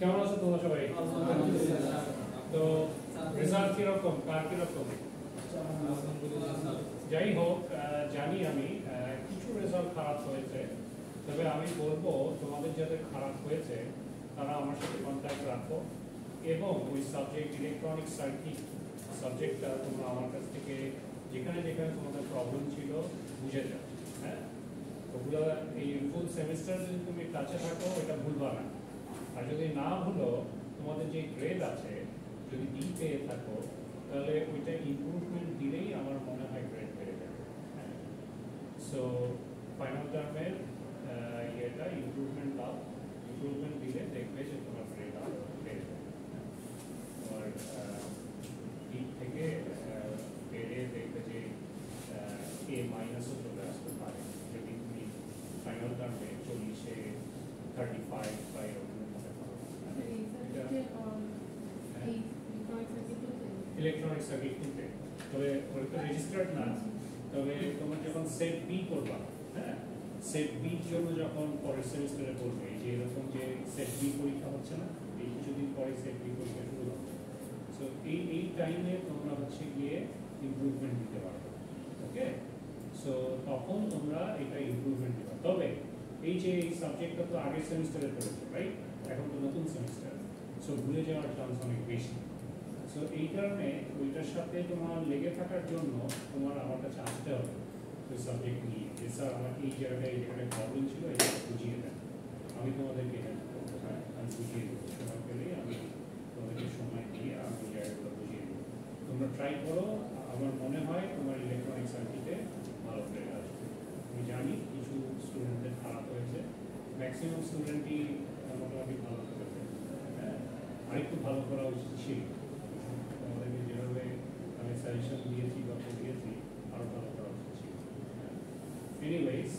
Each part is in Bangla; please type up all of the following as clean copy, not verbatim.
কেমন আছো তোমরা সবাই? তো রেজাল্ট কিরকম, কার কিরকম? যাই হোক, জানি আমি কিছু রেজাল্ট খারাপ হয়েছে, তবে আমি বলবো তোমাদের যাদের খারাপ হয়েছে তারা আমার সাথে কন্ট্যাক্ট রাখো এবং ওই সাবজেক্ট ইলেকট্রনিক সার্কিট সাবজেক্টটা তোমরা আমার কাছ থেকে যেখানে যেখানে তোমাদের প্রবলেম ছিল বুঝে যাও। হ্যাঁ, ওগুলো এই ফুল সেমিস্টার যদি তুমি কাছে থাকো এটা ভুলবা না, আর যদি না ভুলো তোমাদের যে গ্রেড আছে যদি ডি পেয়ে থাকো তাহলে ওইটা ইমপ্রুভমেন্ট দিলেই আমার মনে হয় গ্রেড পেয়ে যাবে। সো ফাইনাল টার্মের ইয়েটা ইমপ্রুভমেন্ট দাও, ইমপ্রুভমেন্ট দিলে দেখবে যে তোমার গ্রেড আরও বেড়ে যাবে। তোমার ডি থেকে বেড়ে দেখবে যে এ মাইনাসও চলে আসতে পারে যদি তুমি ফাইনাল টার্মে 40-এ 35 বা এরকম হতে পারো। ইলেকট্রনিক সার্কিট কিনতে, তবে ওটা তো রেজিস্টার্ড না, তবে তোমার যখন সেট বি করবা, হ্যাঁ সেট বির জন্য যখন পরের সেমিস্টারে পড়বে, যে এরকম যে সেট বি পরীক্ষা হচ্ছে না, এই কিছুদিন পরে সেট বি পরীক্ষা শুরু হবে। সো এই টাইমে তোমরা হচ্ছে গিয়ে ইমপ্রুভমেন্ট দিতে পারবে। ওকে, সো তখন তোমরা এটা ইমপ্রুভমেন্ট দিবা। তবে এই যে এই সাবজেক্টটা তো আগের সেমিস্টারে পড়েছে, রাইট? এখন তো নতুন সেমিস্টার, সো ভুলে যাওয়ার চান্স অনেক বেশি। সো এই কারণে ওইটার সাথে তোমার লেগে থাকার জন্য তোমার আমার কাছে আসতে হবে ওই সাবজেক্ট নিয়ে, যে স্যার আমার এই জায়গায় প্রবলেম ছিল, এটা বুঝিয়ে দেন, আমি তোমাদেরকে হেল্প করবো। হ্যাঁ, আমি বুঝিয়ে দেবো, সময় পেলেই আমি তোমাদেরকে সময় দিয়ে আমি ওই জায়গাগুলো বুঝিয়ে দেবো। তোমরা ট্রাই করো, আমার মনে হয় তোমার ইলেকট্রনিক সার্কিটে ভালো গ্রেড আসবে। আমি জানি কিছু স্টুডেন্টদের খারাপ হয়েছে, ম্যাক্সিমাম স্টুডেন্টই মোটামুটি ভালো করেছে। হ্যাঁ, আরেকটু ভালো করা উচিত ছিল, আমাদেরকে যেভাবে আমি সাজেশন দিয়েছি বা পড়িয়েছি আরও ভালো করা উচিত ছিল। এনিওয়েজ,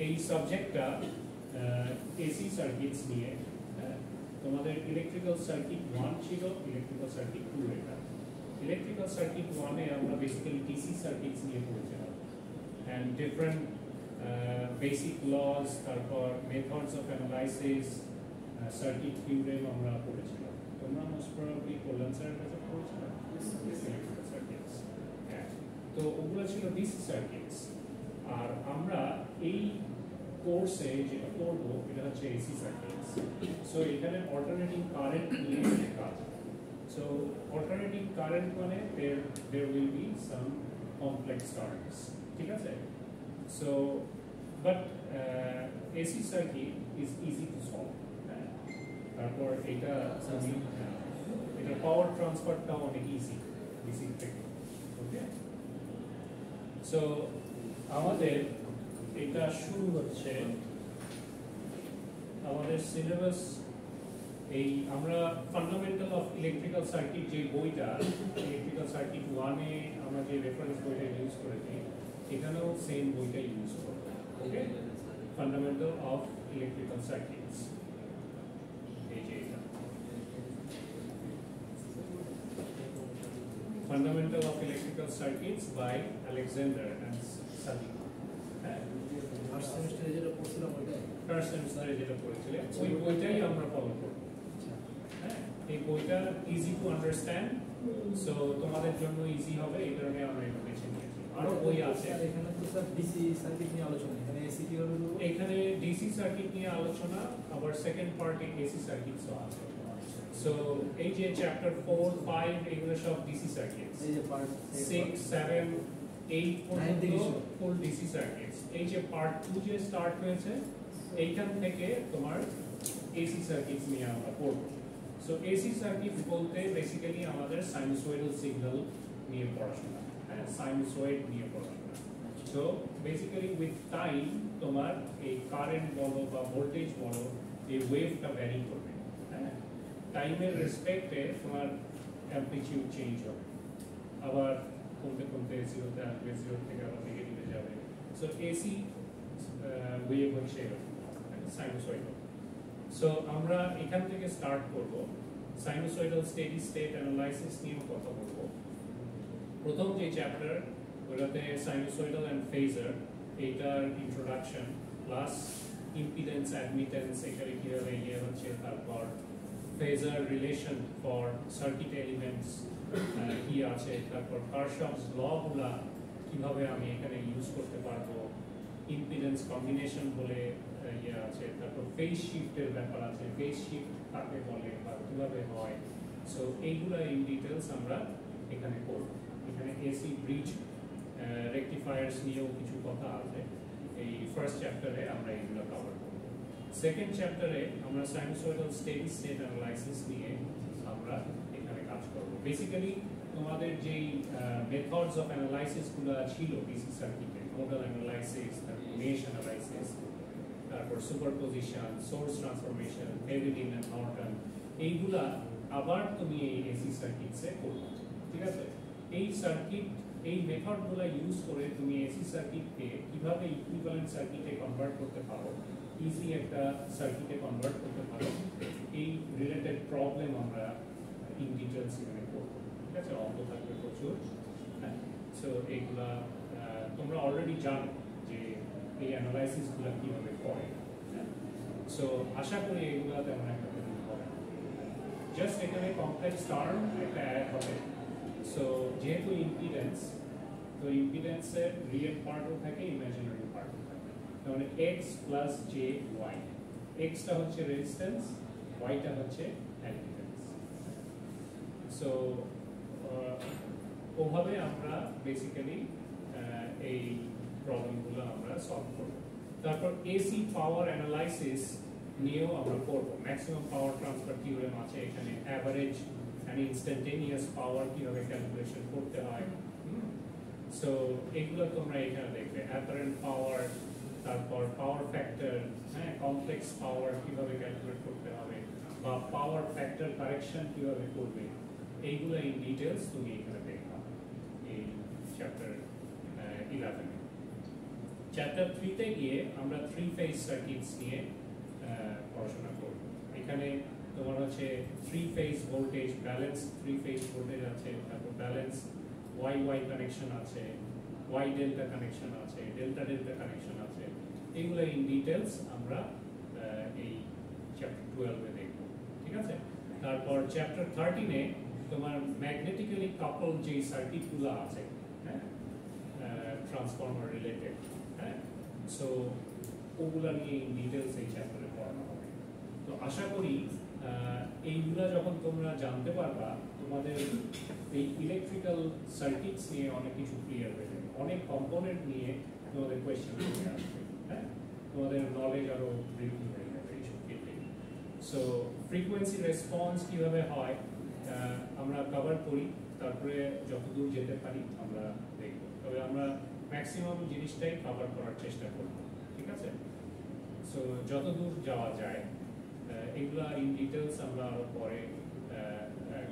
এই সাবজেক্টটা এসি সার্কিটস নিয়ে, তোমাদের ইলেকট্রিক্যাল সার্কিট 1 ছিল, ইলেকট্রিক্যাল সার্কিট 2 এটা। ইলেকট্রিক্যাল সার্কিট 1-এ আমরা বেসিক্যালি ডিসি সার্কিটস নিয়ে পড়েছিলাম, অ্যান্ড ডিফারেন্ট বেসিক লজ, তারপর methods of analysis, circuit theorem আমরা পড়েছিলাম। তোমরা মোস্ট প্রবাবলি কল্যাণ স্যারের কাছে পড়েছিলাম ইলেকট্রিক্যাল সার্কিটস। হ্যাঁ, তো ওগুলো ছিল ডিসি সার্কিটস। আর আমরা এই কোর্সে যেটা পড়বো এটা হচ্ছে এসি সার্কিটস। সো এখানে অল্টারনেটিং কারেন্ট নিয়ে কাজ। সো অল্টারনেটিং কারেন্ট মানে there will be some complex currents, ঠিক আছে? So but AC circuit is easy to solve. তারপর এটা পাওয়ার ট্রান্সফারটা অনেক ইজি ডিসি থেকে। ওকে, সো আমাদের এটা শুরু হচ্ছে আমাদের সিলেবাস। এই আমরা ফান্ডামেন্টাল অফ ইলেকট্রিক্যাল সার্কিট যে বইটা, ইলেকট্রিক্যাল সার্কিট 1-এ আমরা যে রেফারেন্স বইটা ইউজ করেছি, এখানেও সেম বইটা ইউজ করব। Okay, fundamental of electrical circuits, এই যে এটা fundamental of electrical circuits by Alexander and Sadiku. হ্যাঁ, ফার্স্ট সেমিস্টারে যেটা পড়েছিলেন ওই বইটাই আমরা ফলো করব। হ্যাঁ, এই বইটা ইজি টু আন্ডারস্ট্যান্ড, সো তোমাদের জন্য ইজি হবে, এই কারণে আমরা এটা বেছে নিয়েছি। আরো বই আছে এখানে, তো স্যার ডিসি সার্কিট নিয়ে আলোচনা, এখানে এসি কি হবে? এখানে ডিসি সার্কিট নিয়ে আলোচনা, আবার সেকেন্ড পার্টে এসি সার্কিটসও আছে। সো এই যে চ্যাপ্টার 4, 5 এগুলো সব ডিসি সার্কিটস, এই যে পার্ট 6, 7, 8 পর্যন্ত ফুল ডিসি সার্কিটস। এই যে পার্ট 2 যে স্টার্ট হয়েছে, এইখান থেকে তোমার এসি সার্কিটস নিয়ে আমরা পড়ব। সো এসি সার্কিট বলতে বেসিক্যালি আমাদের সাইনুসয়েডাল সিগন্যাল নিয়ে পড়াশোনা, হ্যাঁ, সাইনুসয়েড নিয়ে পড়াশোনা। সো বেসিক্যালি উইথ টাইম তোমার এই কারেন্ট বলো বা ভোল্টেজ বলো, এই ওয়েভটা ভ্যারি করবে। হ্যাঁ, টাইমের রেসপেক্টে তোমার অ্যামপ্লিটিউড চেঞ্জ হবে, আবার কমতে কমতে জিরোতে আসবে, জিরো থেকে আবার নেগেটিভে যাবে। সো এসি ওয়েভ হচ্ছে সাইনুসয়েডাল। সো আমরা এখান থেকে স্টার্ট করব, সাইনুসয়েডাল স্টেডি স্টেট অ্যানালাইসিস নিয়ে কথা বলবো। প্রথম যে চ্যাপ্টার ওটাতে সাইনুসয়েডাল অ্যান্ড ফেজার, এইটার ইন্ট্রোডাকশন প্লাস ইম্পিডেন্স অ্যাডমিটেন্স এখানে কিভাবে ইয়ে হচ্ছে, তারপর phasor relation for circuit elements কি আছে, তারপর কারশফস লগুলা কিভাবে আমি এখানে ইউজ করতে পারবো, ইম্পিডেন্স কম্বিনেশন বলে ইয়ে আছে, তারপর ফেজ শিফটের ব্যাপার আছে, ফেজ শিফট কাকে বলে বা কিভাবে হয়। সো এইগুলা ইন ডিটেলস আমরা এখানে করব। এখানে এসি ব্রিজ রেকটিফায়ার্স নিয়েও কিছু কথা আছে, এই ফার্স্ট চ্যাপ্টারে আমরা এগুলো কভার করব। সেকেন্ড চ্যাপ্টারে আমরা সাইনুসয়েডাল স্টেডি স্টেট অ্যানালাইসিস নিয়ে আমরা এখানে কাজ করব। বেসিক্যালি তোমাদের যেই মেথডস অফ অ্যানালাইসিস গুলো ছিল ডিসি সার্কিটে, নোডাল অ্যানালাইসিস, তারপর মেশ অ্যানালাইসিস, তারপর superposition, source transformation, Thevenin and Norton, এইগুলা আবার তুমি এই এসি সার্কিটসে করবে। ঠিক আছে, এই সার্কিট এই মেথডগুলো ইউজ করে তুমি এসি সার্কিটকে কিভাবে ইকুইভ্যালেন্ট সার্কিটে কনভার্ট করতে পারো, ইজি একটা সার্কিটে কনভার্ট করতে পারো, এই রিলেটেড প্রবলেম আমরা ইন ডিটেলস এখানে করব। ঠিক আছে, অঙ্ক থাকবে প্রচুর। হ্যাঁ, সো এইগুলা তোমরা অলরেডি জানো যে এই অ্যানালাইসিসগুলো কিভাবে করে। সো আশা করি এগুলো তেমন একটা প্রবলেম হবে না। জাস্ট এখানে কমপ্লেক্স টার্ম একটা অ্যাড হবে। সো যেহেতু ইম্পিডেন্স, তো ইম্পিডেন্সের রিয়েল পার্টও থাকে, ইমাজিনারি পার্টও থাকে। তাহলে এক্স প্লাস জে ওয়াই, এক্সটা হচ্ছে রেজিস্ট্যান্স, ওয়াইটা হচ্ছে অ্যাডমিটেন্স। সো ওভাবে আমরা বেসিক্যালি এই প্রবলেমগুলো আমরা সলভ করব। তারপর এসি পাওয়ার অ্যানালাইসিস নিয়েও আমরা করব। ম্যাক্সিমাম পাওয়ার ট্রান্সফার থিওরেম আছে এখানে, অ্যাভারেজ and instantaneous power কিভাবে ক্যালকুলেশন করতে হয়। সো এগুলো তোমরা এখানে দেখবে, অ্যাপারেন্ট পাওয়ার, তারপর পাওয়ার ফ্যাক্টর, হ্যাঁ, কমপ্লেক্স পাওয়ার কিভাবে ক্যালকুলেট করতে হবে, বা পাওয়ার ফ্যাক্টর কারেকশন কিভাবে করবে, এইগুলো ইন ডিটেলস তুমি এখানে দেখবা এই চ্যাপ্টার 11। চ্যাপ্টার 3 তে গিয়ে আমরা 3 ফেজ সার্কিটস নিয়ে পড়াশোনা করব। এখানে তোমার হচ্ছে 3 phase voltage, balance 3 phase voltage আছে, তারপর ব্যালেন্স ওয়াই ওয়াই কানেকশন আছে, ওয়াই ডেল্টা কানেকশন আছে, ডেল্টা ডেল্টা কানেকশন আছে। এগুলো ইন ডিটেলস আমরা এই চ্যাপ্টার 12 এ দেখব। ঠিক আছে, তারপর চ্যাপ্টার 13 এ তোমার ম্যাগনেটিক্যালি কাপল যে সার্কিটগুলো আছে, হ্যাঁ, ট্রান্সফর্মার রিলেটেড, হ্যাঁ, সো ওগুলা নিয়ে ইন ডিটেলস এই চ্যাপ্টারে পড়ানো হবে। তো আশা করি এইগুলা যখন তোমরা জানতে পারবা, তোমাদের এই ইলেকট্রিক্যাল সার্কিটস নিয়ে অনেক কিছু ক্লিয়ার হয়ে যাবে, অনেক কম্পোনেন্ট নিয়ে তোমাদের কোয়েশ্চেন চলে আসবে। হ্যাঁ, তোমাদের নলেজ আরো বৃদ্ধি হয়ে যাবে এইসব ক্ষেত্রে। সো ফ্রিকোয়েন্সি রেসপন্স কিভাবে হয় আমরা কভার করি, তারপরে যতদূর যেতে পারি আমরা দেখব। তবে আমরা ম্যাক্সিমাম জিনিসটাই কভার করার চেষ্টা করব। ঠিক আছে, সো যতদূর যাওয়া যায় এগুলা ইন ডিটেলস আমরা আরো পরে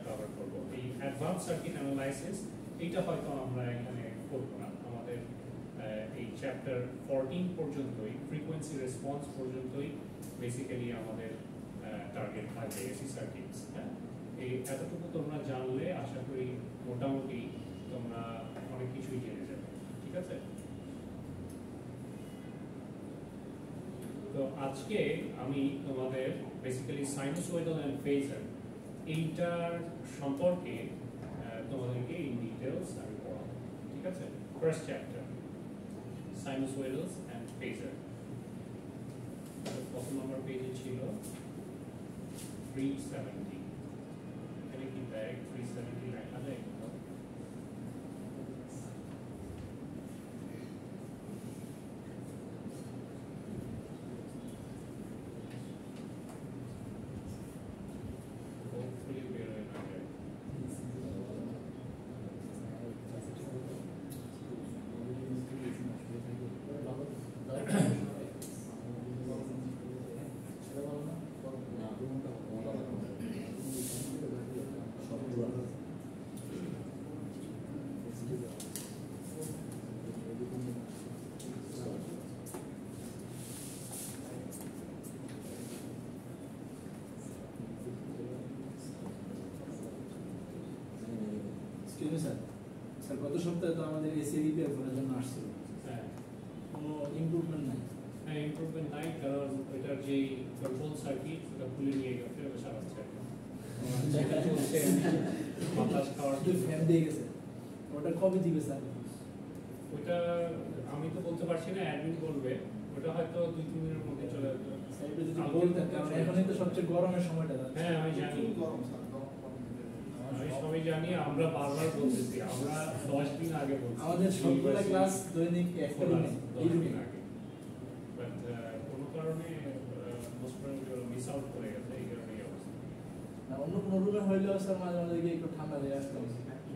কভার করব। এই অ্যাডভান্স সার্কিট অ্যানালাইসিস এইটা হয়তো আমরা এখানে করব না, আমাদের এই চ্যাপ্টার 14 পর্যন্তই, ফ্রিকোয়েন্সি রেসপন্স পর্যন্তই বেসিক্যালি আমাদের টার্গেট থাকবে এসি সার্কিটস। হ্যাঁ, এই এতটুকু তোমরা জানলে আশা করি মোটামুটি তোমরা অনেক কিছুই জেনে যাবে। ঠিক আছে, তো আজকে আমি তোমাদের বেসিক্যালি সাইনুসয়েডাল এন্ড ফেজার এইটার সম্পর্কে তোমাদেরকে ইন ডিটেলস আমি পড়াবো। ঠিক আছে, ফার্স্ট চ্যাপ্টার সাইনুসয়েডালস এন্ড ফেজার। কত নম্বর পেজে ছিল? 370। এখানে কি ডাইরেক্ট 370 লেখা যায়? স্যার গত সপ্তাহে তো আমাদের এসি রিপেয়ার করার জন্য আসছিল, কোনো ইমপ্রুভমেন্ট নাই। হ্যাঁ ইমপ্রুভমেন্ট নাই, কারণ ওইটার যে কন্ট্রোল সার্কিট ওটা খুলে নিয়ে গেছে, ওটা সারাচ্ছে যেটা চলছে বাতাস খাওয়ার ফ্যান দিয়ে গেছে, ওটা কবে দিবে স্যার? ওটা আমি তো বলতে পারছি না, অ্যাডমিন বলবে। ওটা হয়তো 2-3 দিনের মধ্যে চলে আসবে। এখনই তো সবচেয়ে গরমের সময়টা। হ্যাঁ আমি জানি, আমি সবাই জানি, আমরা বারবার বলতেছি, আমরা 10 দিন আগে বলছি আমাদের সবগুলা ক্লাস দৈনিক একটা দিনে 10 দিন আগে, বাট কোনো কারণে মোস্ট প্রবলি মিস আউট করে গেছে, এই কারণে এই অবস্থা। না অন্য কোনো রুমে হইলেও স্যার মাঝে মাঝে গিয়ে একটু ঠান্ডা লেগে আসতো।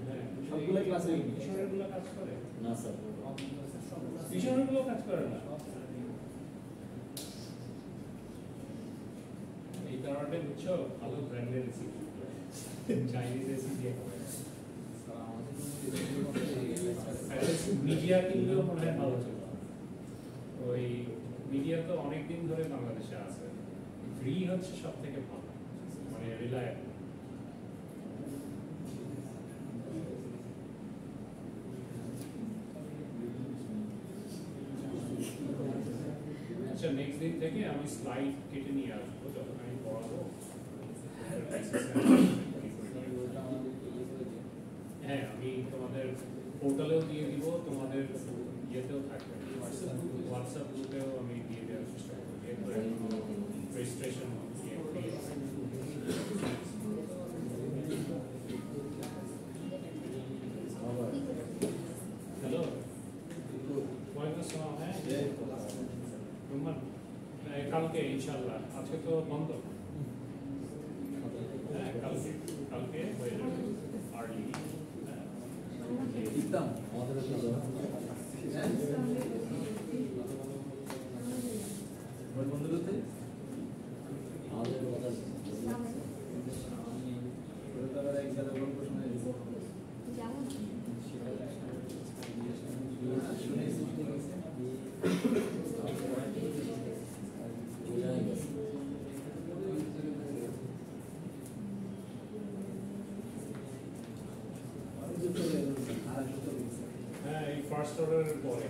হ্যাঁ সবগুলা ক্লাসে মিশনেরগুলো কাজ করে না স্যার, মিশনেরগুলো কাজ করে না। এই কারণে বুঝছো, ভালো ব্র্যান্ডের রেসিপি চাইনিজ রেসিপি দিয়ে খাবে। মিডিয়া কিনলেও মনে হয় ভালো ছিল। ওই মিডিয়া তো অনেকদিন ধরে বাংলাদেশে আছে, ফ্রি হচ্ছে সব থেকে ভালো, মানে রিলায়েবল। আচ্ছা নেক্সট দিন থেকে আমি স্লাইড কেটে নিয়ে আসবো, যখন আমি পড়াবো। হ্যাঁ আমি তোমাদের পোর্টালেও দিয়ে দিব, তোমাদের ইয়েতেও থাকবে, হোয়াটসঅ্যাপ গ্রুপেও আমি দিয়ে দেওয়ার চেষ্টা করবো, যেহেতু এখনো রেজিস্ট্রেশন হ্যালো ওয়ালাইকুম আসসালাম। হ্যাঁ রুমান, কালকে ইনশাল্লাহ, আজকে তো বন্ধ। হ্যাঁ কালকে কালকে হয়ে যাবে আর্লি। দিতাম আমাদের ওই বন্ধুগুলোতে আমাদের আবার এক জায়গায় গল্প শুনে হ্যাঁ এই ফার্স্ট অর্ডারের পরে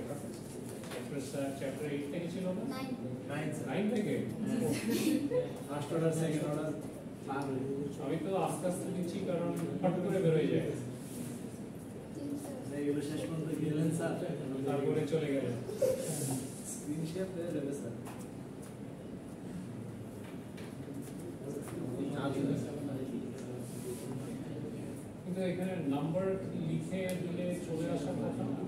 চ্যাপ্টার 8 থেকে ছিল না, 9 থেকে। ফার্স্ট অর্ডার সেকেন্ড অর্ডার আমি তো আস্তে আস্তে দিচ্ছি, কারণ ফট করে বেরোয় যায়, এগুলো শেষ পর্যন্ত গেলেন স্যার, তারপরে চলে গেলেন। স্ক্রিন শেয়ার হয়ে যাবে স্যার। কিন্তু এখানে নাম্বার লিখে দিলে চলে আসার কথা না,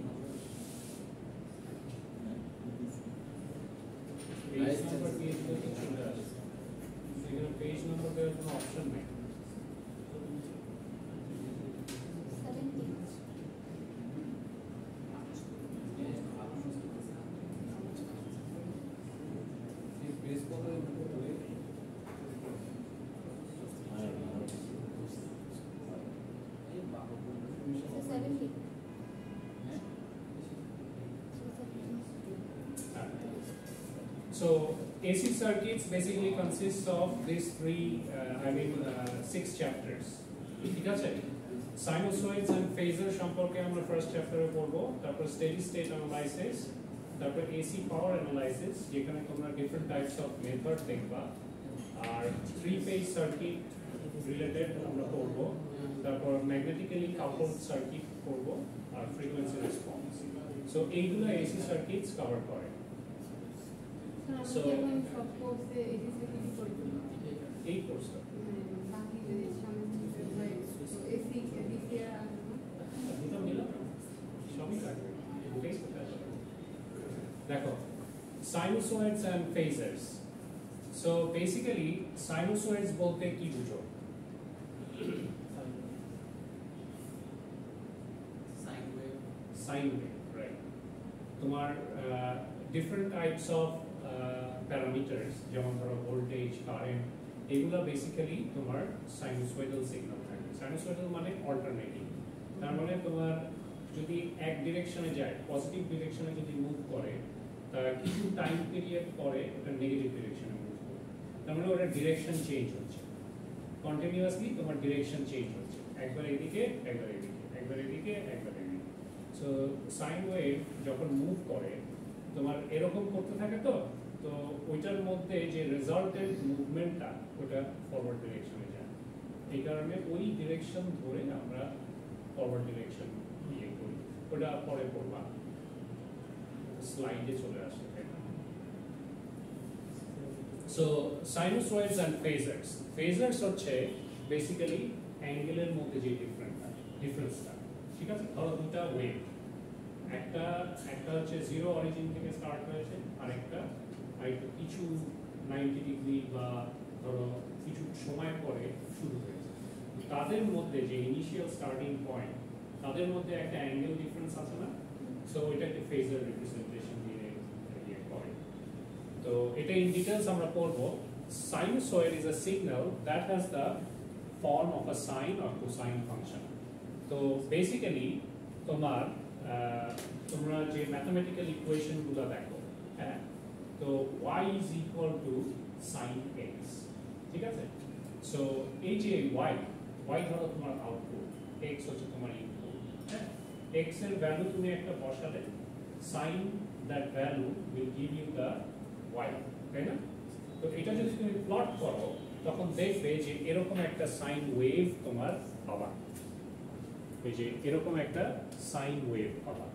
পেজ নাম্বার দিয়ে দিলে তো চলে আসে। এখানে পেজ নাম্বার দেওয়ার কোনো অপশন নেই। So AC circuits basically consists of these six chapters. ঠিক আছে, sinusoids and phasor সম্পর্কে আমরা ফার্স্ট চ্যাপ্টারে পড়বো, তারপর স্টেডি স্টেট অ্যানালাইসিস, তারপর AC পাওয়ার অ্যানালাইসিস, যেখানে তোমরা ডিফারেন্ট টাইপস অফ মেথড দেখবা, আর থ্রি ফেজ সার্কিট রিলেটেড আমরা পড়বো, তারপর ম্যাগনেটিক্যালি কাপলড সার্কিট পড়বো, আর ফ্রিকোয়েন্সি রেসপন্স। সো এইগুলো AC সার্কিটস কভার করে। So, এই কোর্সটা দুটো মিলা সবই থাকবে, দুটোই থাকবে। দেখো সাইনুসয়েডস এন্ড ফেজার্স। সো বেসিক্যালি সাইনুসয়েডস বলতে কি বুঝো? Sine wave, right. তোমার ডিফারেন্ট টাইপস অফ প্যারামিটার্স, যেমন ধরো ভোল্টেজ, কারেন্ট, এগুলো বেসিক্যালি তোমার সাইনুসয়েডাল সিগন্যাল থাকে। সাইনুসয়েডাল মানে অল্টারনেটিং, তার মানে তোমার যদি এক ডিরেকশনে যায়, পজিটিভ ডিরেকশনে যদি মুভ করে, তার কিছু টাইম পিরিয়ড পরে ওটা নেগেটিভ ডিরেকশনে মুভ করে, তার মানে ওটা ডিরেকশন চেঞ্জ হচ্ছে, কন্টিনিউয়াসলি তোমার ডিরেকশন চেঞ্জ হচ্ছে, একবার এদিকে একবার এদিকে, একবার এদিকে একবার এদিকে। সো সাইন ওয়েভ যখন মুভ করে তোমার এরকম করতে থাকে, তো তো ওইটার মধ্যে যে রেজাল্টেন্ট মুভমেন্টটা ওটা ফরওয়ার্ড ডিরেকশনে যায়, এই কারণে ওই ডিরেকশন ধরে আমরা ফরওয়ার্ড ডিরেকশন ইয়ে করি। ওটা পরে পড়বা, স্লাইডে চলে আসে। So সাইনুসয়েডস and ফেজার্স। ফেজার্স হচ্ছে বেসিক্যালি অ্যাঙ্গেলের মধ্যে যে ডিফারেন্সটা, ঠিক আছে? ধরো দুটা ওয়েভ, একটা হচ্ছে জিরো অরিজিন থেকে স্টার্ট হয়েছে, আর একটা কিছু 90 ডিগ্রি বা ধরো কিছু সময় পরে শুরু হয়েছে। তাদের মধ্যে যে ইনিশিয়াল স্টার্টিং পয়েন্ট, তাদের মধ্যে একটা অ্যাঙ্গেল ডিফারেন্স আছে না? সো এটাকে ফেজার রিপ্রেজেন্টেশন দিয়ে ইয়ে করে। তো এটা ইন ডিটেলস আমরা পড়বো। Sinusoid is a signal that has the form of a sine or cosine function. তো বেসিক্যালি তোমরা যে ম্যাথমেটিক্যাল ইকুয়েশন গুলো দেখো, হ্যাঁ, তো y is equal to sin x, ঠিক আছে? সো এই যে y ধরো তোমার আউটপুট, x হচ্ছে তোমার ইনপুট, হ্যাঁ, x এর ভ্যালু তুমি একটা বসালে, sin that value will give you the y, তাই না? তো এটা যদি তুমি প্লট করো তখন দেখবে যে এরকম একটা সাইন ওয়েভ তোমার পাবা, এই যে এরকম একটা সাইন ওয়েভ পাবা।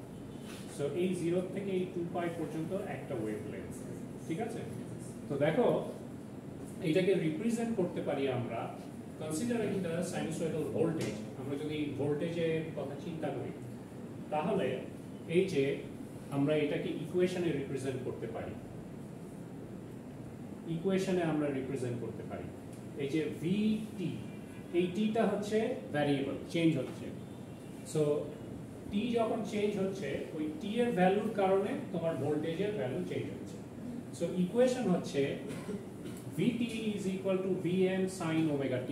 সো এই 0 থেকে এই 2π পর্যন্ত একটা ওয়েভ লেন্থ, ঠিক আছে? তো দেখো এটাকে রিপ্রেজেন্ট করতে পারি আমরা কনসিডারিং দ্য সাইনুসয়েডাল ভোল্টেজ। আমরা যদি ভোল্টেজের কথা চিন্তা করি তাহলে এই যে আমরা এটাকে ইকুয়েশনে রিপ্রেজেন্ট করতে পারি, ইকুয়েশনে আমরা রিপ্রেজেন্ট করতে পারি। এই যে vt, এই টিটা হচ্ছে ভ্যারিয়েবল, চেঞ্জ হচ্ছে। সো টি যখন চেঞ্জ হচ্ছে, ওই টি এর ভ্যালুর কারণে তোমার ভোল্টেজের ভ্যালু চেঞ্জ হচ্ছে। সো ইকুয়েশন হচ্ছে vt is equal to vm sin omega t।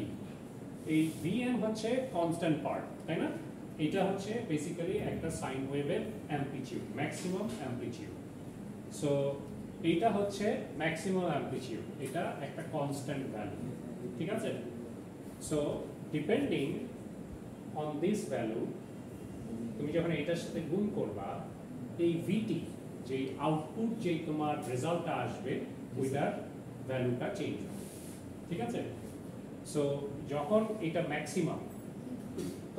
এই vm হচ্ছে কনস্ট্যান্ট পার্ট, তাই না? এটা হচ্ছে বেসিক্যালি একটা সাইন ওয়েভের অ্যামপ্লিটিউড, ম্যাক্সিমাম অ্যামপ্লিটিউড। সো এটা হচ্ছে ম্যাক্সিমাম অ্যামপ্লিটিউড, এটা একটা কনস্ট্যান্ট ভ্যালু, ঠিক আছে? So depending on this value, তুমি যখন এটার সাথে গুণ করবা, এই ভিটি যে আউটপুট যে তোমার রেজাল্টটা আসবে ওইটার ভ্যালুটা চেঞ্জ হবে, ঠিক আছে? সো যখন এটা ম্যাক্সিমাম,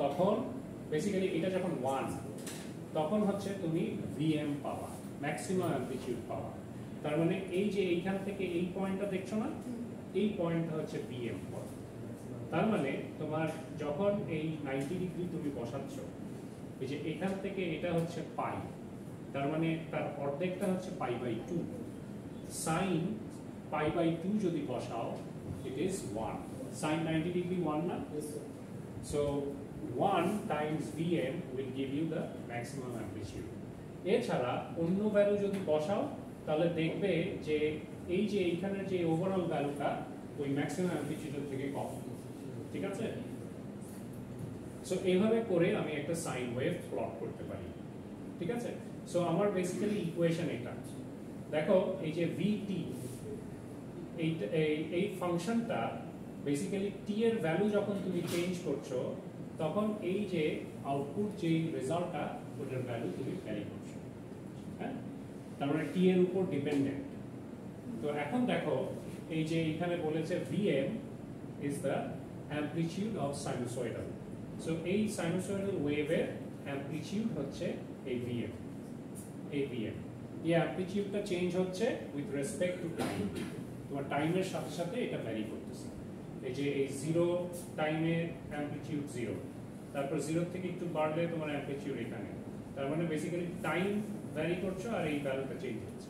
তখন বেসিক্যালি এটা যখন 1, তখন হচ্ছে তুমি ভিএম পাওয়া, ম্যাক্সিমাম অ্যামপ্লিটিউড পাওয়া। তার মানে এই যে এইখান থেকে এই পয়েন্টটা দেখছো না, এই পয়েন্টটা হচ্ছে ভিএম পয়েন্ট। তার মানে তোমার যখন এই 90 ডিগ্রি তুমি বসাচ্ছ, এই যে এখান থেকে এটা হচ্ছে পাই, তার মানে তার অর্ধেকটা হচ্ছে π/2। সাইন π/2 যদি বসাও, ইট ইজ 1। সাইন 90 ডিগ্রি 1 না? So 1 Times vm will give you the maximum amplitude। এছাড়া অন্য ভ্যালু যদি বসাও তাহলে দেখবে যে এই যে এইখানের যে ওভারঅল ভ্যালুটা ওই ম্যাক্সিমাম অ্যামপ্লিটিউড থেকে কম, ঠিক আছে? সো এইভাবে করে আমি একটা সাইন ওয়েভ প্লট করতে পারি, ঠিক আছে? সো আমার বেসিক্যালি ইকুয়েশন এটা দেখো, এই যে vt, এই ফাংশনটা বেসিক্যালি t এর ভ্যালু যখন তুমি চেঞ্জ করছো, তখন এই যে আউটপুট যে রেজাল্টটা ওটার ভ্যালু তুমি ভ্যারি করছো, হ্যাঁ? তার মানে t এর উপর ডিপেন্ডেন্ট। তো এখন দেখো এই যে এখানে বলেছে vm is the amplitude of sinusoidal। So এই সাইনুসয়েডাল ওয়েভের অ্যামপ্লিটিউড হচ্ছে এই vm, এই vm। এই অ্যামপ্লিটিউডটা চেঞ্জ হচ্ছে উইথ রেসপেক্ট টু টাইম, তোমার টাইমের সাথে সাথে এটা ভ্যারি করতেছে। এই যে এই 0 টাইমের অ্যামপ্লিটিউড 0, তারপর 0 থেকে একটু বাড়লে তোমার অ্যামপ্লিটিউড এখানে, তার মানে বেসিক্যালি টাইম ভ্যারি করছো আর এই ভ্যালুটা চেঞ্জ হচ্ছে,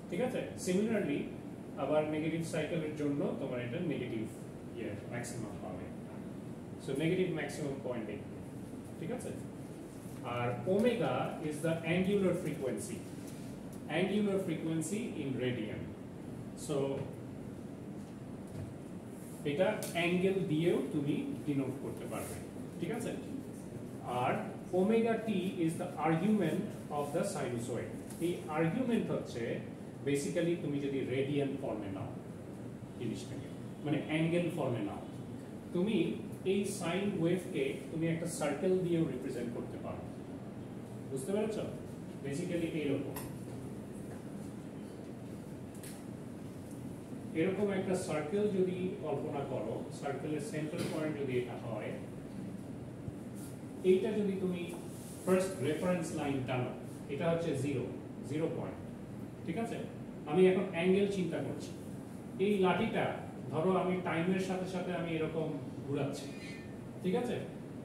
ঠিক আছে? সিমিলারলি আবার নেগেটিভ সাইকেলের জন্য তোমার এটা নেগেটিভ ম্যাক্সিমাম পাবে। সো নেগেটিভ ম্যাক্সিমাম পয়েন্ট, ঠিক আছে? আর omega is the angular frequency, angular frequency in radian. So এটা অ্যাঙ্গেল দিয়েও তুমি ডিনোট করতে পারবে, ঠিক আছে? আর omega T is the argument of the sinusoid. এই আর্গুমেন্ট হচ্ছে বেসিক্যালি তুমি যদি রেডিয়ান ফর্মে নাও জিনিসটাকে, মানে অ্যাঙ্গেল ফর্মে নাও, তুমি এই সাইন ওয়েভকে তুমি একটা সার্কেল দিয়েও রিপ্রেজেন্ট করতে পারো, বুঝতে পেরেছ? বেসিক্যালি এইরকম এরকম একটা সার্কেল যদি কল্পনা করো, সার্কেলের সেন্টার পয়েন্ট যদি এটা হয়, এইটা যদি তুমি ফার্স্ট রেফারেন্স লাইন টানো, এটা হচ্ছে 0 পয়েন্ট, ঠিক আছে? আমি এখন অ্যাঙ্গেল চিন্তা করছি, এই লাঠিটা ধরো আমি টাইমের সাথে সাথে আমি এরকম ঘুরাচ্ছি, ঠিক আছে?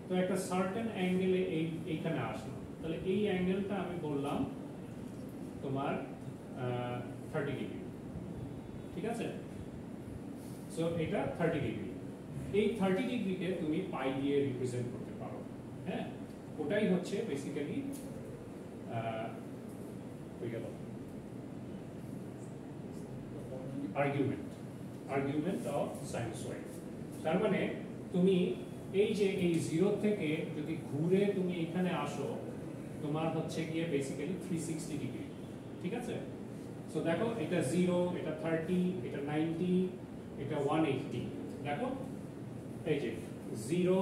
তো একটা সার্টেন অ্যাঙ্গেলে এইখানে আসলো, তাহলে এই অ্যাঙ্গেলটা আমি বললাম তোমার 30 ডিগ্রি, ঠিক আছে? সো এটা 30 ডিগ্রি। এই 30 ডিগ্রিকে তুমি পাই দিয়ে রিপ্রেজেন্ট করতে পারো, হ্যাঁ? ওটাই হচ্ছে বেসিক্যালি আর্গুমেন্ট অফ সাইনুসয়েড। তার মানে তুমি এই যে এই 0 থেকে যদি ঘুরে তুমি এখানে আসো, তোমার হচ্ছে গিয়ে বেসিক্যালি 360 ডিগ্রি, ঠিক আছে? সো দেখো এটা 0, এটা 30, এটা 90, এটা 180, দেখো এই যে 0,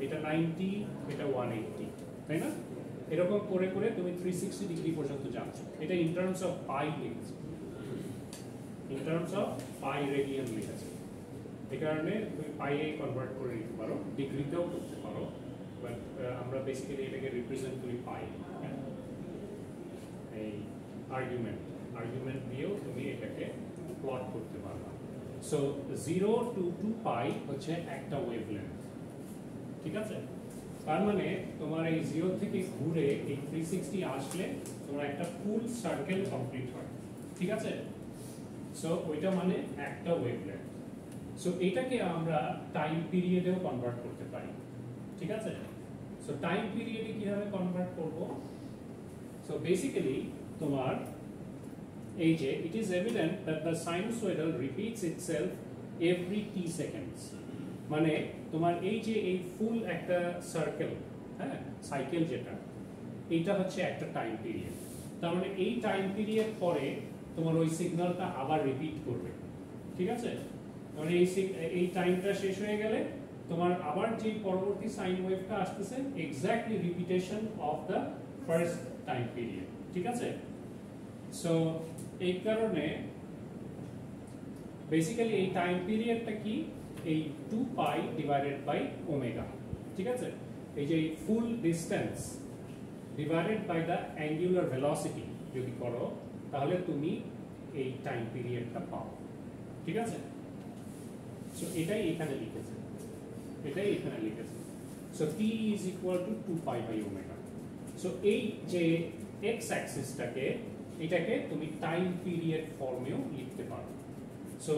এটা 90, এটা 180, তাই না? এরকম করে করে তুমি 360 ডিগ্রি পর্যন্ত যাচ্ছ। এটা ইন টার্মস অফ পাই লিখেছে, in terms of pi radian লিখেছে। এই কারণে তুমি পাইয়ে কনভার্ট করে নিতে পারো, ডিগ্রিতেও করতে পারো, বাট আমরা বেসিক্যালি এটাকে রিপ্রেজেন্ট করি পাই। এই আর্গুমেন্ট দিয়েও তুমি এটাকে প্লট করতে পারবে। সো 0 to 2 পাই হচ্ছে একটা ওয়েভলেন্থ, ঠিক আছে? তার মানে তোমার এই 0 থেকে ঘুরে এই 360 আসলে তোমার একটা ফুল সার্কেল কমপ্লিট হয়, ঠিক আছে? সো ওইটা মানে একটা ওয়েভলেন্থ। সো এটাকে আমরা টাইম পিরিয়ডেও কনভার্ট করতে পারি, ঠিক আছে? সো টাইম পিরিয়ডে কিভাবে কনভার্ট করব? সো বেসিক্যালি তোমার এই যে it is evident that the sinusoidal repeats itself every t seconds, মানে তোমার এই যে এই ফুল একটা সার্কেল, হ্যাঁ, সাইকেল যেটা, এইটা হচ্ছে একটা টাইম পিরিয়ড। তার মানে এই টাইম পিরিয়ড পরে তোমার ওই সিগন্যালটা আবার রিপিট করবে, ঠিক আছে? মানে এই টাইমটা শেষ হয়ে গেলে তোমার আবার যে পরবর্তী সাইন ওয়েভটা আসতেছে exactly repetition of the first time period, ঠিক আছে? সো এই কারণে বেসিক্যালি এই টাইম পিরিয়ডটা কি? এই 2 পাই ডিভাইডেড বাই ওমেগা, ঠিক আছে? এই যে full distance divided by the angular velocity যদি করো, তাহলে তুমি এই টাইম পিরিয়ডটা পাও, ঠিক আছে? সো এটাই এখানে লিখেছে, এটাই এখানে লিখেছে। So t is equal to 2 pi by omega. So এই যে x অ্যাক্সিসটাকে, এটাকে তুমি টাইম পিরিয়ড ফর্মেও লিখতে পারো। সো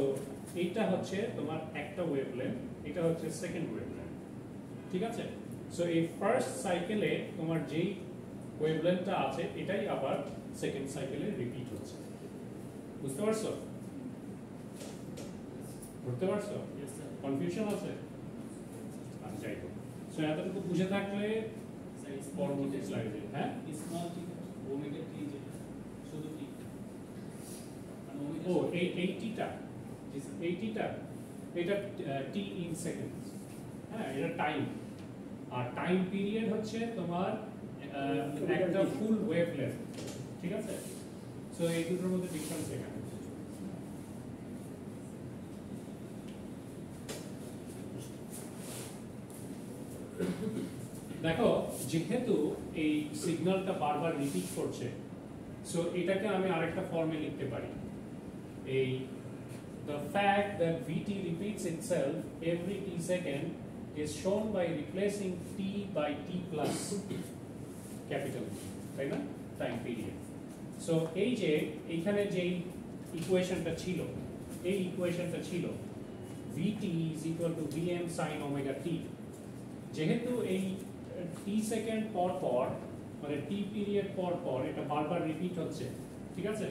এইটা হচ্ছে তোমার একটা ওয়েভলেন্থ, এটা হচ্ছে সেকেন্ড ওয়েভলেন্থ, ঠিক আছে? সো এই ফার্স্ট সাইকেলে তোমার যেই ওয়েভলেন্থটা আছে এটাই আবার সেকেন্ড সাইকেলে রিপিট হচ্ছে। বুঝতে পারছো? বুঝতে পারছো? কনফিউশন আছে? আচ্ছা, যাই হোক। সো এতটুকু বুঝে থাকলে পরবর্তী স্লাইডে, হ্যাঁ, স্মল টি ওমেগা টি যেটা শুধু টি, মানে ওমেগা ও এই টিটা, এই টিটা, এটা টি ইন সেকেন্ডস, হ্যাঁ, এটা টাইম। আর টাইম পিরিয়ড হচ্ছে তোমার একটা ফুল ওয়েভলেন্থ, ঠিক আছে? সো এই দুটোর মধ্যে ডিফারেন্স এখানে। দেখো, যেহেতু এই সিগন্যালটা বারবার রিপিট করছে, সো এটাকে আমি আরেকটা ফর্মে লিখতে পারি। এই the fact that Vt repeats itself every t second is shown by replacing t by t plus capital T, তাই না? Time period. সো এই যে এইখানে যেই ইকুয়েশনটা ছিল, এই ইকুয়েশনটা ছিল Vt is equal to Vm sin omega t। যেহেতু এই টি সেকেন্ড পর পর, মানে টি পিরিয়ড পর পর এটা বারবার রিপিট হচ্ছে, ঠিক আছে?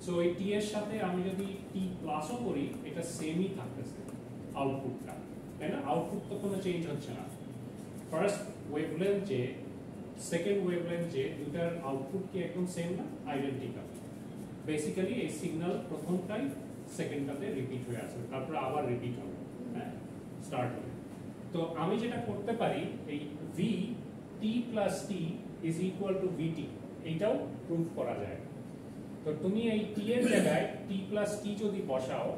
সো এই টি এর সাথে আমি যদি টি প্লাসও করি, এটা সেমই থাকতেছে আউটপুটটা, তাই না? আউটপুট তো কোনো চেঞ্জ হচ্ছে না। ফার্স্ট ওয়েভলেন্থ যে, সেকেন্ড ওয়েভলেন্থ যে, দুটার আউটপুট কি একদম সেম না? আইডেন্টিক্যাল। বেসিক্যালি এই সিগন্যাল প্রথমটাই সেকেন্ডটাতে রিপিট হয়ে আসবে, তারপর আবার রিপিট হবে, হ্যাঁ, স্টার্ট হবে। তো আমি যেটা করতে পারি, এই v t plus t is equal to vt, এইটাও প্রুফ করা যায়। তো তুমি এই t এর জায়গায় t plus t যদি বসাও,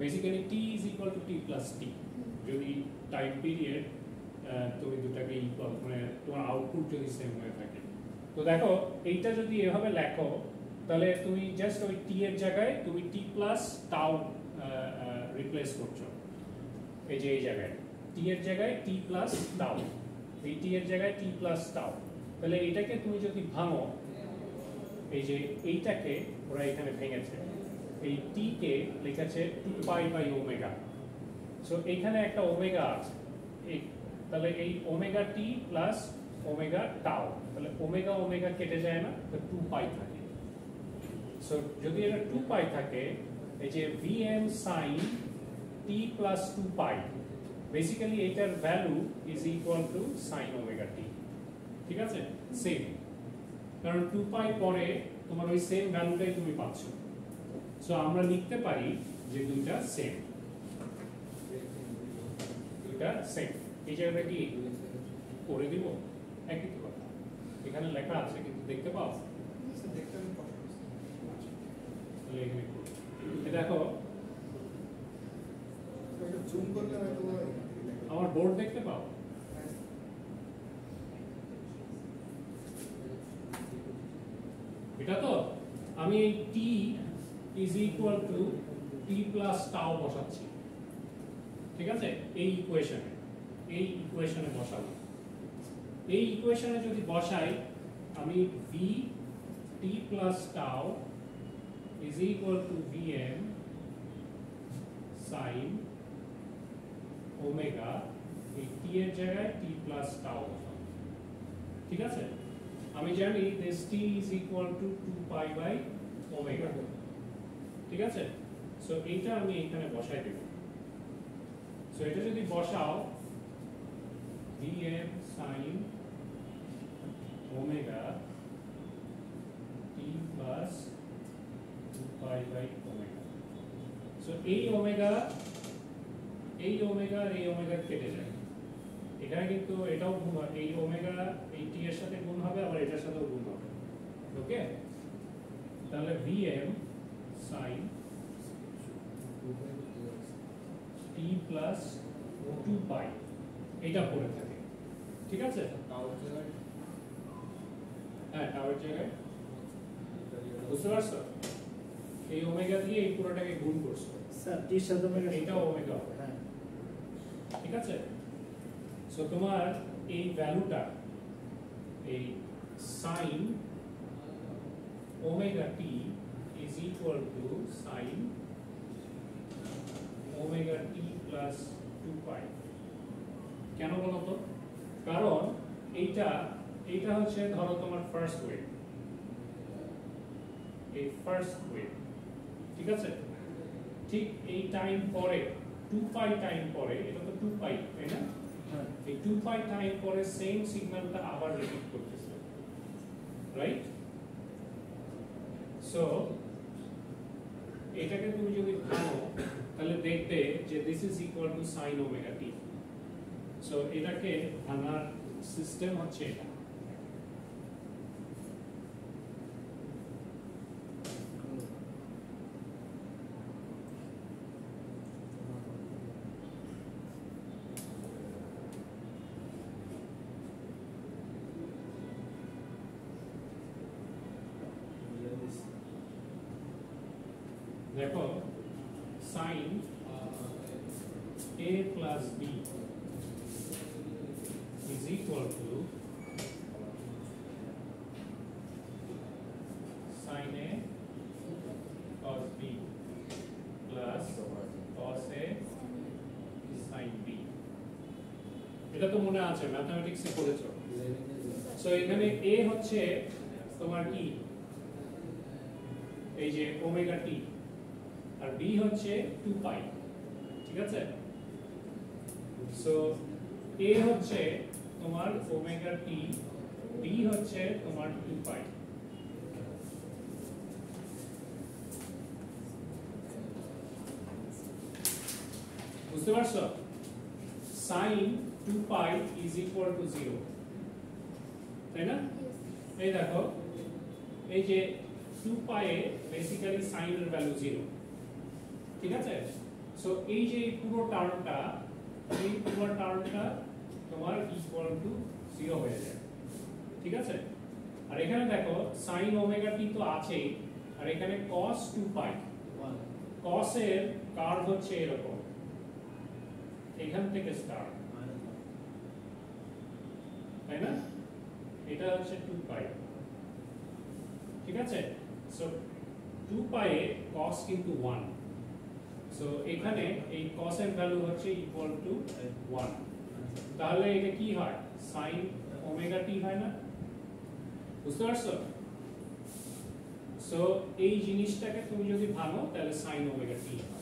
basically t is equal two t plus t যদি টাইম পিরিয়ড তুমি দুটাকে ইকুয়াল মানে তোমার আউটপুট যদি সেম হয়ে থাকে। তো দেখো এইটা যদি এভাবে লেখো তাহলে তুমি জাস্ট ওই t এর জায়গায় তুমি t প্লাস টাউ রিপ্লেস করছো, এই যে এই জায়গায় t এর জায়গায় t প্লাস টাউ, এই t এর জায়গায় t প্লাস টাউ। তাহলে এইটাকে তুমি যদি ভাঙো, এই যে এইটাকে ওরা এখানে ভেঙেছে, এই t কে লেখাছে 2 পাই বাই ওমেগা। সো এখানে একটা ওমেগা আছে, এই তাহলে এই omega t plus omega tau, তাহলে ওমেগা ওমেগা কেটে যায় না, তো 2 পাই থাকে। সো যদি এটা 2 পাই থাকে, এই যে vm sin t প্লাস 2 পাই, বেসিক্যালি এটার value is equal two sin omega t। ঠিক আছে, সেম, কারণ 2 পাই পরে তোমার ওই সেম ভ্যালুটাই তুমি পাচ্ছ। সো আমরা লিখতে পারি যে দুইটা সেম, দুইটা সেম। এই জায়গাটা কি করে দিব? একই তো কথা, এখানে লেখা আছে কিন্তু দেখতে পাও? তাহলে এখানে করো। দেখো জুম করলে হয়তো আমার বোর্ড দেখতে পাও? এটা তো আমি এই t is equal to t plus tau বসাচ্ছি, ঠিক আছে? এই ইকুয়েশনে বসাবো। এই ইকুয়েশনে যদি বসাই আমি v t plus tau is equal to vm sin omega, এই t এর জায়গায় t plus tau বসাবো, ঠিক আছে? আমি জানি this t is equal to 2 pi by omega, ঠিক আছে? সো এইটা আমি এখানে বসাই দেব। সো এটা যদি বসাও vm sin omega t plus 2 pi by omega, so এই ওমেগা আর এই ওমেগা কেটে যায়, এখানে কিন্তু এটাও গুণ হবে, এই ওমেগা এই টি এর সাথে গুণ হবে, আবার এটার সাথেও গুণ হবে। ওকে, তাহলে vm sin t plus 2 pi এটা পড়ে থাকে, ঠিক আছে? হ্যাঁ, টাওয়ার জায়গায় বুঝতে পারছো? এই ওমেগা দিয়ে এই পুরোটাকে গুণ করছো, স্যার টি এর সাথে ওমেগা, এটাও ওমেগা হবে, হ্যাঁ ঠিক আছে? সো তোমার এই ভ্যালুটা এই sin omega t is equal to sin omega t plus 2 pi। কেন বলো তো? কারণ এইটা হচ্ছে ধরো তোমার ফার্স্ট ওয়েভ, এই ফার্স্ট ওয়েভ, ঠিক আছে? ঠিক এই টাইম পরে 2 পাই টাইম পরে, এটা তো 2 পাই তাই না? এই 2 পাই টাইম পরে সেম সিগন্যালটা আবার রিপিট করতেছে, রাইট? সো এটাকে তুমি যদি ভাঙো তাহলে দেখবে যে this is equal two sin omega t। So এটাকে ভাঙার সিস্টেম হচ্ছে এটা। দেখো sin a plus b is equal to sin a cos b plus cos a sin b। এটা তো মনে আছে, ম্যাথমেটিক্সে পড়েছো। সো এখানে a হচ্ছে তোমার কি, এই যে ওমেগা t, আর b হচ্ছে 2 পাই, ঠিক আছে? সো a হচ্ছে তোমার ওমেগা t, b হচ্ছে তোমার 2 পাই। বুঝতে পারছো? sin 2 pi is equal to 0, তাই না? এই দেখো এই যে 2 পাই এ বেসিক্যালি sin এর ভ্যালু 0, ঠিক আছে? সো এই যে পুরো টার্মটা তোমার ইকুয়াল টু 0 হয়ে যায়, ঠিক আছে? আর এখানে দেখো sin ওমেগা টি তো আছেই, আর এখানে cos 2 পাই, cos এর কার্ভ হচ্ছে এরকম, এখান থেকে স্টার্ট, তাই না? এটা হচ্ছে 2 পাই, ঠিক আছে? সো 2 পাই এ cos কিন্তু 1, সো এখানে এই cos এর ভ্যালু হচ্ছে ইকুয়াল টু 1, তাহলে এটা কি হয়? sin ওমেগা টি হয় না? বুঝতে পারছো? সো এই জিনিসটাকে তুমি যদি ভাঙো তাহলে sin ওমেগা টি হয়,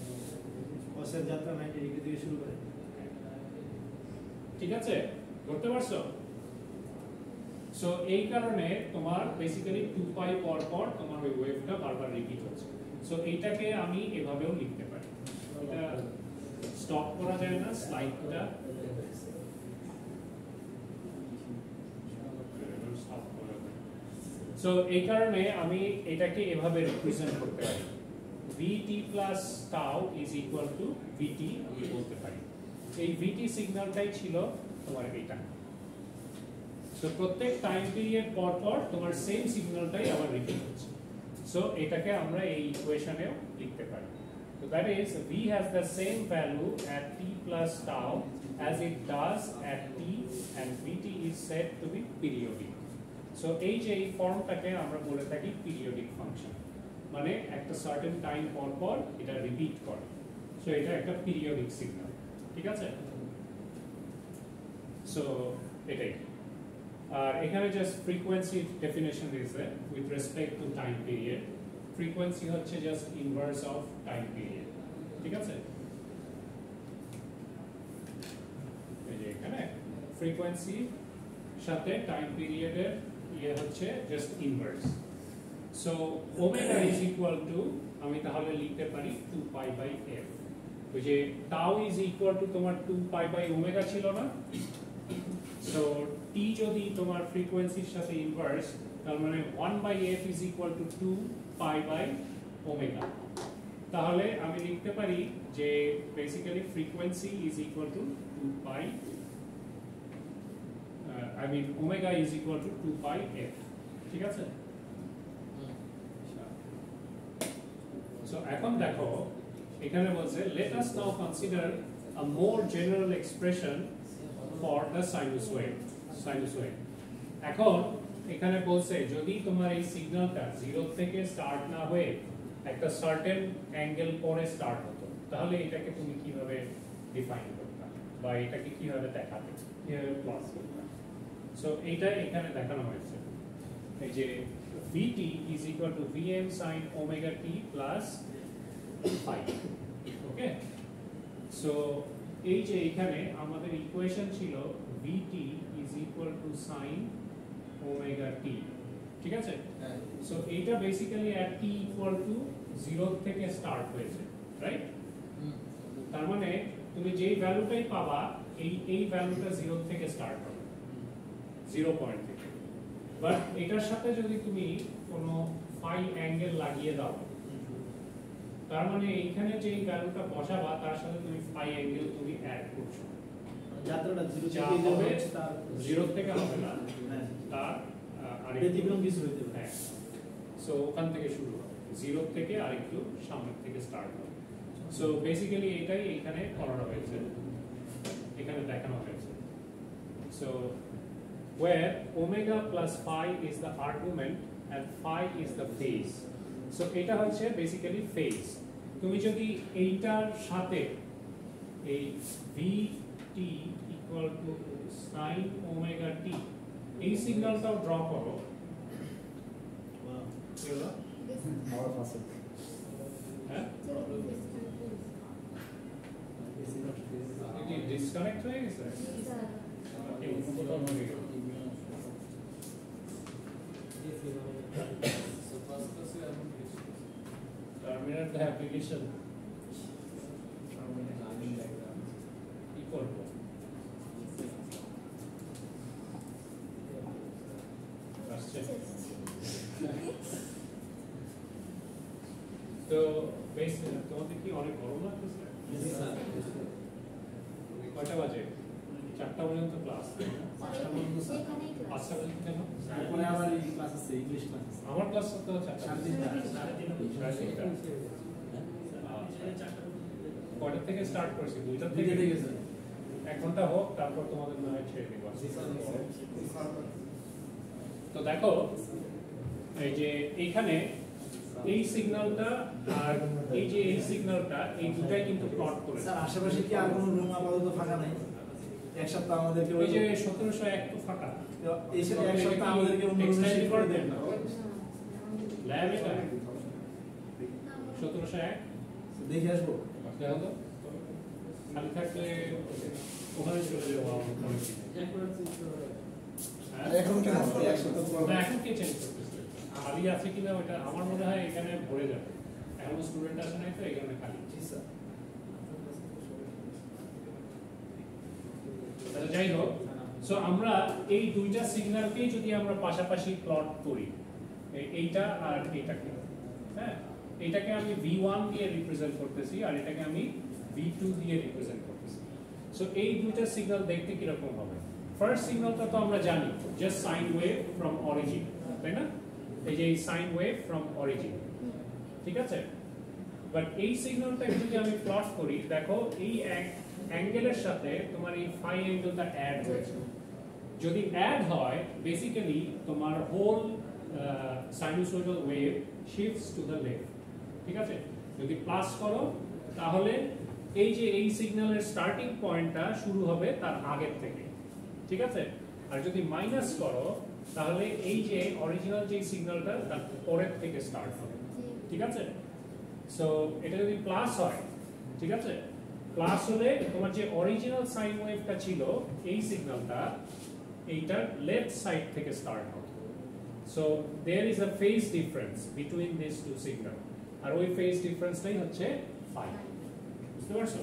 কসের যাত্রা 90 ডিগ্রি থেকে শুরু করে। ঠিক আছে? ধরতে পারছো? সো এই কারণে তোমার বেসিক্যালি 2 পাই পর পর তোমার ওই ওয়েভটা বারবার রিপিট হচ্ছে। সো এইটাকে আমি এভাবেও লিখতে পারি, এটা স্টপ করা যায় না স্লাইডটা, সো এই কারণে আমি এটাকে এভাবে রিপ্রেজেন্ট করতে পারি, vt plus tau is equal two vt আমি বলতে পারি। এই vt সিগন্যালটাই ছিল তোমার এটা, সো প্রত্যেক টাইম পিরিয়ড পর পর তোমার সেম সিগন্যালটাই আবার রিপিট হচ্ছে। সো এটাকে আমরা এই ইকুয়েশনেও লিখতে পারি। So that is v has the same value at t plus tau as it does at t, and vt is said to be periodic. So এই যে এই ফর্মটাকে আমরা বলে থাকি পিরিয়ডিক ফাংশন, মানে একটা সার্টেন টাইম পর পর এটা রিপিট করে, সো এটা একটা পিরিয়ডিক সিগন্যাল, ঠিক আছে? সো এটাই। আর এখানে জাস্ট ফ্রিকোয়েন্সি ডেফিনেশন দিয়েছে with respect to time period, frequency হচ্ছে just inverse of time period, ঠিক আছে? এই যে এখানে ফ্রিকোয়েন্সি সাথে টাইম পিরিয়ডের ইয়ে হচ্ছে just inverse. So omega is equal two, আমি তাহলে লিখতে পারি 2 পাই বাই f, ওই যে টাউ ইজ ইকুয়াল টু তোমার 2 পাই বাই ওমেগা ছিল না? সো t যদি তোমার ফ্রিকোয়েন্সির সাথে ইনভার্স, তার মানে 1 by f is equal to 2 pi by omega, তাহলে আমি লিখতে পারি যে basically frequency is equal to 2 pi, I mean omega is equal to 2 pi f, ঠিক আছে? So এখন দেখো এখানে বলছে let us now consider a more general expression for the sinusoid. এখন এখানে বলছে যদি তোমার এই সিগন্যালটা 0 থেকে স্টার্ট না হয়ে একটা সার্টেন অ্যাঙ্গেল পরে স্টার্ট হতো, তাহলে এটাকে তুমি কিভাবে ডিফাইন করতে, বা এটাকে কিভাবে দেখাতে, কিভাবে প্লট করতে? সো এইটা এখানে দেখানো হয়েছে, এই যে vt is equal to vm sin omega t plus phi, okay? So এই যে এখানে আমাদের ইকুয়েশন ছিল vt is equal to sin omega t, ঠিক আছে? সো এইটা basically at t equal to 0 থেকে স্টার্ট হয়েছে, রাইট? তার মানে তুমি যেই ভ্যালুটাই পাবা এই ভ্যালুটা 0 থেকে স্টার্ট হবে, 0 পয়েন্ট থেকে, বাট এটার সাথে যদি তুমি কোনো ফাই অ্যাঙ্গেল লাগিয়ে দাও, তার মানে এইখানে যে ভ্যালুটা বসাবা তার সাথে তুমি ফাই অ্যাঙ্গেল তুমি অ্যাড করছো, যাত্রাটা 0 যা থেকে হবে তার 0 থেকে হবে না, হ্যাঁ, তার ব্যতিক্রম কিছু হইতে পারে। হ্যাঁ, সো ওখান থেকে শুরু হবে, 0 থেকে আরেকটু সামনের থেকে স্টার্ট হবে। সো বেসিক্যালি এটাই এখানে করানো হয়েছে, এখানে দেখানো হয়েছে। So where omega plus phi is the argument and phi is the phase. So এটা হচ্ছে বেসিক্যালি ফেজ। তুমি যদি এইটার সাথে এই vt equal to sin omega t এই সিগন্যালটাও ড্র করো, কি হলো? হ্যাঁ, কি ডিসকানেক্ট হয়ে গেছে? এই কোথাও হয়ে গেল। Terminate the application. কি করব? আসছে। তো বেশ তোমাদের কি অনেক গরম লাগতেছে? বাজে? 4টা পর্যন্ত ক্লাস। 5টা পর্যন্ত স্যার। 5টা পর্যন্ত কেন? তারপরে আবার এই ক্লাস আছে, ইংলিশ ক্লাস আছে। আমার ক্লাস তো 4টা। 3:30। কয়টা থেকে স্টার্ট করছি? 2টা দুইটা থেকে। থেকে স্যার। 1 ঘন্টা হোক, তারপর তোমাদের না হয় ছেড়ে দিব। তো দেখো এই যে এইখানে এই সিগন্যালটা আর এই যে এই সিগন্যালটা, এই দুটাই কিন্তু প্লট করেছে। স্যার আশেপাশে কি আর কোনো রুম আপাতত ফাঁকা নাই? এক সপ্তাহ আমাদেরকে ওই যে 1701 তো ফাঁকা। এই সাথে এক সপ্তাহ আমাদেরকে অন্য রুমে শিফট করে দেন না। ল্যাব এটা 1701 দেখে আসবো। দেখো তো খালি থাকলে ওখানে চলে যাবো। এখন কেন এক সপ্তাহ পর না, এখন কে চেঞ্জ করতেছে? খালি আছে কিনা ওটা আমার মনে হয় এখানে ভরে যাবে। এখনো স্টুডেন্ট আসে নাই তো এই কারণে খালি। জি স্যার। আচ্ছা, যাই হোক, সো আমরা এই দুইটা সিগন্যালকেই যদি আমরা পাশাপাশি প্লট করি, এইটা আর এইটাকে, হ্যাঁ, এইটাকে আমি V1 দিয়ে রিপ্রেজেন্ট করতেছি আর এটাকে আমি V2 দিয়ে রিপ্রেজেন্ট করতেছি। সো এই দুইটা সিগন্যাল দেখতে কি রকম হবে? ফার্স্ট সিগন্যালটা তো আমরা জানি, just sine wave from origin, তাই না? এই যে সাইন ওয়েভ ফ্রম অরিজিন, ঠিক আছে? বাট এই সিগন্যালটাকে যদি আমি প্লট করি, দেখো এই অ্যাঙ্গেলের সাথে তোমার এই ফাই অ্যাঙ্গেলটা অ্যাড হয়েছে। যদি অ্যাড হয়, বেসিক্যালি তোমার whole sinusoidal wave shifts to the left, ঠিক আছে? যদি প্লাস করো তাহলে এই যে এই সিগন্যালের স্টার্টিং পয়েন্টটা শুরু হবে তার আগের থেকে, ঠিক আছে? আর যদি মাইনাস করো তাহলে এই যে অরিজিনাল যে সিগন্যালটা তার পরের থেকে স্টার্ট হবে, ঠিক আছে? সো এটা যদি প্লাস হয়, ঠিক আছে, প্লাস হলে তোমার যে অরিজিনাল সাইন ওয়েভটা ছিল এই সিগন্যালটা এইটার লেফট সাইড থেকে স্টার্ট হবে। So there is a phase difference between this two signal, আর ওই ফেজ ডিফারেন্সটাই হচ্ছে ফাই। বুঝতে পারছো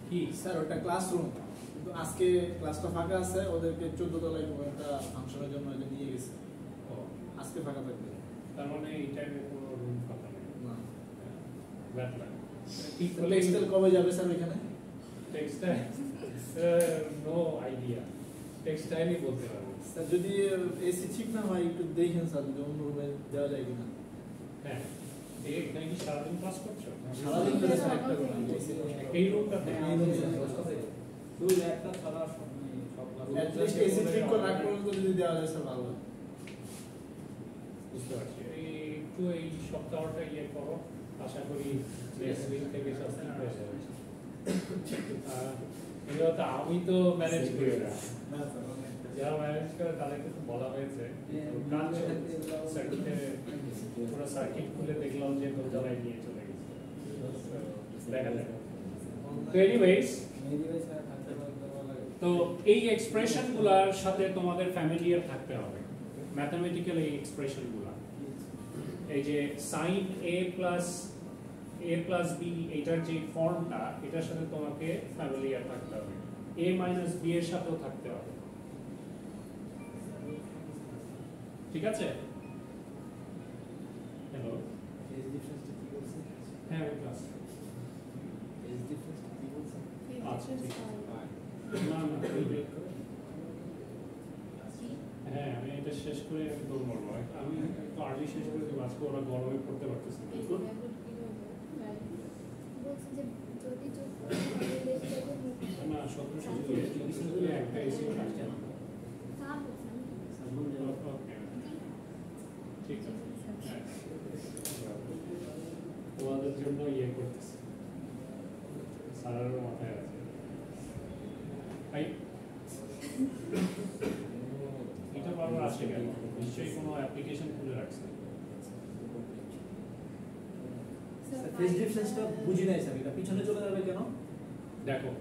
কি? স্যার ওটা ক্লাসরুম, কিন্তু আজকে ক্লাসটা ফাঁকা আছে, ওদেরকে 14 তলায় কোনো একটা ফাংশনের জন্য এটা নিয়ে গেছে। ও, আজকে ফাঁকা থাকবে তার মানে এই টাইমে কোনো রুম ফাঁকা নেই। না। Bad luck. ঠিক তো টেক্সটাইল কবে যাবে স্যার এখানে? টেক্সটাইল নো আইডিয়া, টেক্সটাইলই বলতে পারবো। স্যার যদি এসি ঠিক না হয় একটু দেখেন স্যার, যদি অন্য রুমে দেওয়া যায় কিনা। হ্যাঁ, এখানে কি সারাদিন ক্লাস করছো? সারাদিন ধরে স্যার একটা রুম এই রুমটাতে দুই একটা ছাড়া সব at least এসি ঠিক করে রাখ পর্যন্ত যদি দেওয়া যায় স্যার ভালো হয়। বুঝতে পারছি। একটু এই সপ্তাহটা ইয়ে করো, আশা করি নেক্সট উইক থেকে সব ঠিক হয়ে যাবে। এগুলো তো আমি তো ম্যানেজ করি না, না স্যার অনেক যারা ম্যানেজ করে তাদেরকে তো বলা হয়েছে। কাজ সার্কিটে পুরো সার্কিট খুলে দেখলাম যে দোতলায় নিয়ে চলে গেছে। দেখা যাক। তো এনিওয়েজ, তো এই এক্সপ্রেশনগুলোর সাথে তোমাদের ফ্যামিলিয়ার থাকতে হবে, ম্যাথমেটিক্যাল এই এক্সপ্রেশনগুলো। এই যে সাইন a প্লাস b এটার যে ফর্মটা, এটার সাথে তোমাকে ফ্যামিলিয়ার থাকতে হবে, a মাইনাস b এর সাথেও থাকতে হবে, ঠিক আছে? হ্যালো, এজ ডিফারেন্সটা কি বলছেন? হ্যাঁ আমি ক্লাস এজ ডিফারেন্সটা কি বলছেন? আচ্ছা ঠিক আছে। না না তুমি বের করো। হ্যাঁ আমি এটা শেষ করে আমি দৌড় মারবো। আমি তো আর্লি শেষ করে দেবো, আজকে ওরা গরমে পড়তে পারতেছে না। না 17 একটা এসি থাকছে না। ওকে ঠিক আছে, হ্যাঁ তোমাদের জন্য ইয়ে করতেছে, সারারও মাথায় আছে। এটা বারবার আসে কেন? নিশ্চয়ই কোনো অ্যাপ্লিকেশন খুলে রাখছে। স্যার ফেজ ডিফারেন্সটা বুঝি নাই স্যার, এটা পিছনে চলে যাবে কেন? দেখো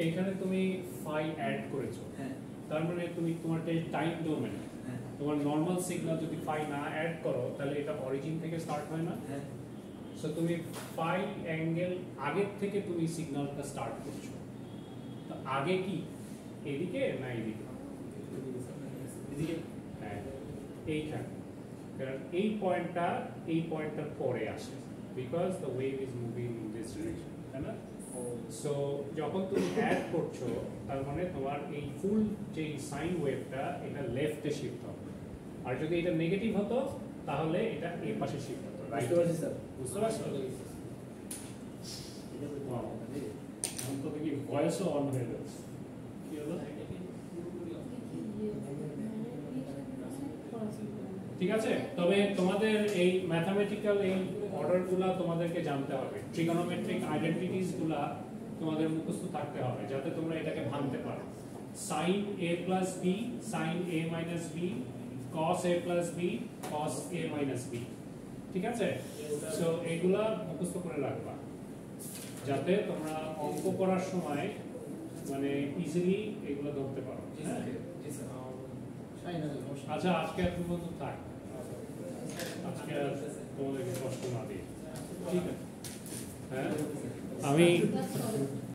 এইখানে তুমি ফাই অ্যাড করেছো, হ্যাঁ তার মানে তুমি তোমার টাইম ডোমেন, হ্যাঁ তোমার নর্মাল সিগন্যাল যদি ফাই না অ্যাড করো তাহলে এটা অরিজিন থেকে স্টার্ট হয় না। হ্যাঁ সো তুমি ফাই অ্যাঙ্গেল আগের থেকে তুমি সিগন্যালটা স্টার্ট করছো, তো আগে কি এদিকে না এদিকে? এদিকে। হ্যাঁ এইখানে, কারণ এই পয়েন্টটার পরে আসে, because the wave is moving in this direction, তাই না? সো যখন তুমি অ্যাড করছো তার মানে তোমার এই ফুল যে সাইন ওয়েভটা এটা লেফটে শিফট হবে, আর যদি এটা নেগেটিভ হতো তাহলে এটা এই পাশে শিফট হতো। বুঝতে পারছি স্যার। বুঝতে পারছো? Wow. এখন তো দেখি ভয়েসও অন হয়ে যাচ্ছে। কি হলো? ঠিক আছে, তবে তোমাদের এই ম্যাথমেটিক্যাল এই অর্ডারগুলা তোমাদেরকে জানতে হবে, ট্রিগোনোমেট্রিক আইডেন্টিটিসগুলা তোমাদের মুখস্থ থাকতে হবে যাতে তোমরা এটাকে ভাঙতে পারো। sin a plus b, sin a minus b, cos a plus b, cos a minus b। ঠিক আছে, সো এইগুলা মুখস্থ করে রাখবা যাতে তোমরা অঙ্ক করার সময় মানে ইজিলি এগুলো ধরতে পারো। হ্যাঁ? আচ্ছা, আজকে এত পর্যন্ত থাক, আজকে আর তোমাদেরকে কষ্ট না দিই। ঠিক আছে, হ্যাঁ আমি